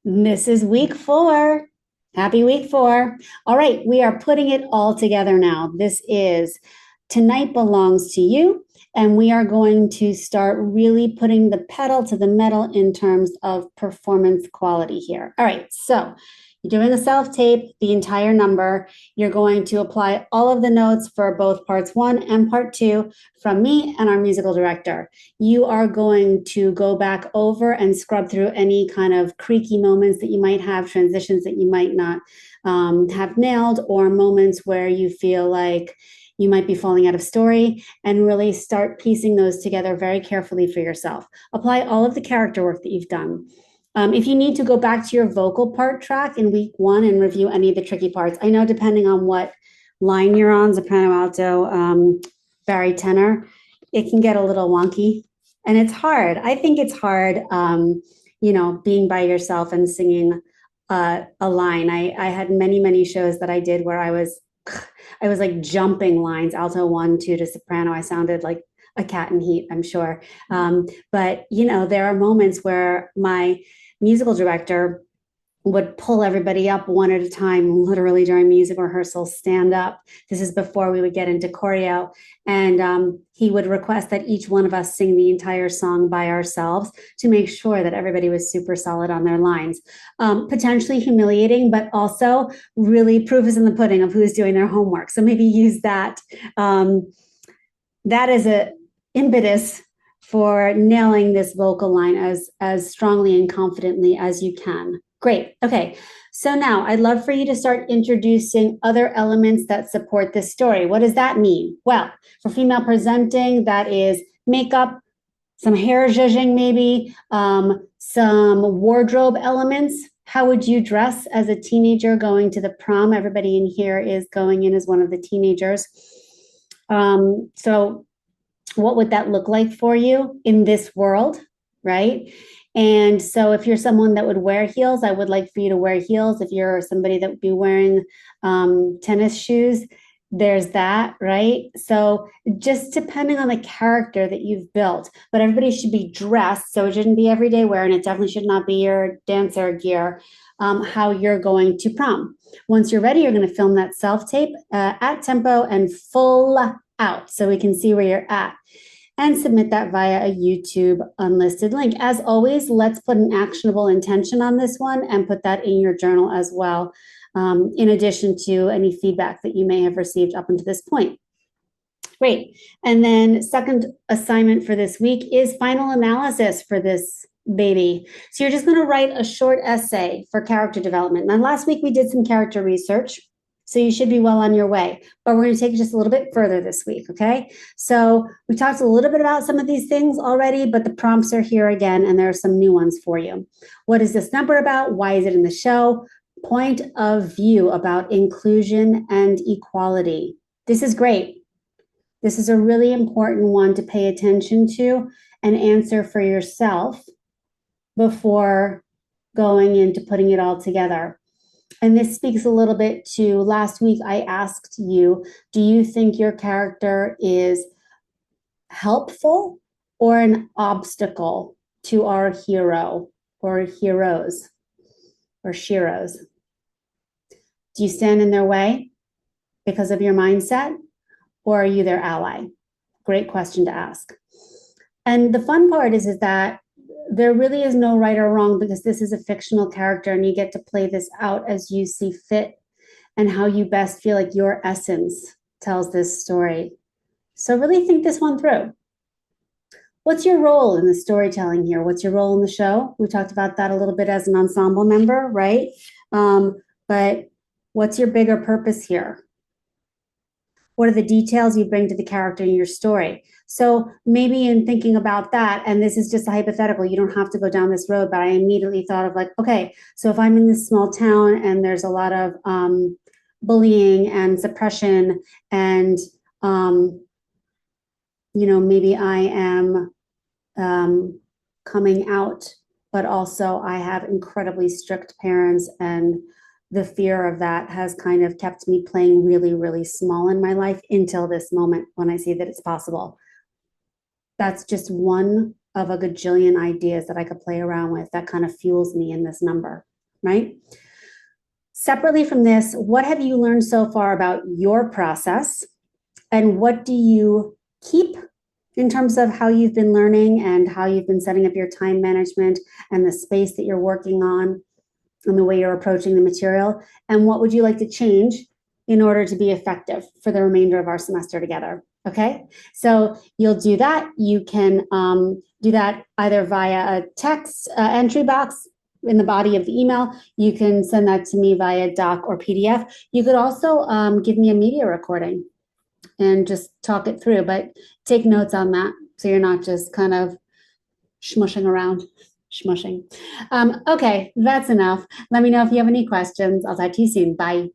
This is week 4. Happy week 4. All right, we are putting it all together now. This is Tonight Belongs to You, and we are going to start really putting the pedal to the metal in terms of performance quality here. All right, so you're doing a self-tape, the entire number. You're going to apply all of the notes for both parts 1 and part 2 from me and our musical director. You are going to go back over and scrub through any kind of creaky moments that you might have, transitions that you might not have nailed, or moments where you feel like you might be falling out of story, and really start piecing those together very carefully for yourself. Apply all of the character work that you've done. If you need to go back to your vocal part track in week 1 and review any of the tricky parts, I know depending on what line you're on, soprano, alto, bari, tenor, it can get a little wonky and it's hard. I think it's hard, being by yourself and singing a line. I had many shows that I did where I was like jumping lines, alto 1, 2 to soprano. I sounded like a cat in heat, I'm sure. But there are moments where my musical director would pull everybody up one at a time, literally during music rehearsal, stand up. This is before we would get into choreo. And he would request that each one of us sing the entire song by ourselves to make sure that everybody was super solid on their lines. Potentially humiliating, but also really proof is in the pudding of who's doing their homework. So maybe use that. That is a impetus for nailing this vocal line as strongly and confidently as you can. Great. Okay. So now I'd love for you to start introducing other elements that support this story. What does that mean? Well, for female presenting, that is makeup, some hair zhuzhing maybe, some wardrobe elements. How would you dress as a teenager going to the prom? Everybody in here is going in as one of the teenagers. So what would that look like for you in this world, right? And so if you're someone that would wear heels, I would like for you to wear heels. If you're somebody that would be wearing tennis shoes, there's that, right? So just depending on the character that you've built, but everybody should be dressed. So it shouldn't be everyday wear, and it definitely should not be your dancer gear, how you're going to prom. Once you're ready, you're going to film that self-tape at tempo and full out so we can see where you're at, and submit that via a YouTube unlisted link. As always, let's put an actionable intention on this one and put that in your journal as well, in addition to any feedback that you may have received up until this point. Great. And then second assignment for this week is final analysis for this baby. So you're just going to write a short essay for character development. Now, last week we did some character research, so you should be well on your way, but we're going to take it just a little bit further this week, okay? So we talked a little bit about some of these things already, but the prompts are here again, and there are some new ones for you. What is this number about? Why is it in the show? Point of view about inclusion and equality. This is great. This is a really important one to pay attention to and answer for yourself before going into putting it all together. And this speaks a little bit to last week. I asked you, do you think your character is helpful or an obstacle to our hero or heroes or sheroes? Do you stand in their way because of your mindset, or are you their ally? Great question to ask. And the fun part is that there really is no right or wrong, because this is a fictional character and you get to play this out as you see fit and how you best feel like your essence tells this story. So really think this one through. What's your role in the storytelling here? What's your role in the show? We talked about that a little bit as an ensemble member, right? But what's your bigger purpose here? What are the details you bring to the character in your story? So maybe in thinking about that, and this is just a hypothetical, you don't have to go down this road, but I immediately thought of like, okay, so if I'm in this small town and there's a lot of bullying and suppression, and maybe I am coming out, but also I have incredibly strict parents, and the fear of that has kind of kept me playing really, really small in my life until this moment when I see that it's possible. That's just one of a gajillion ideas that I could play around with that kind of fuels me in this number. right? Separately from this, what have you learned so far about your process? And what do you keep in terms of how you've been learning and how you've been setting up your time management and the space that you're working on and the way you're approaching the material? And what would you like to change in order to be effective for the remainder of our semester together? Okay, so you'll do that. You can do that either via a text entry box in the body of the email. You can send that to me via doc or PDF. You could also give me a media recording and just talk it through, but take notes on that so you're not just kind of smushing around. Okay, that's enough. Let me know if you have any questions. I'll talk to you soon. Bye.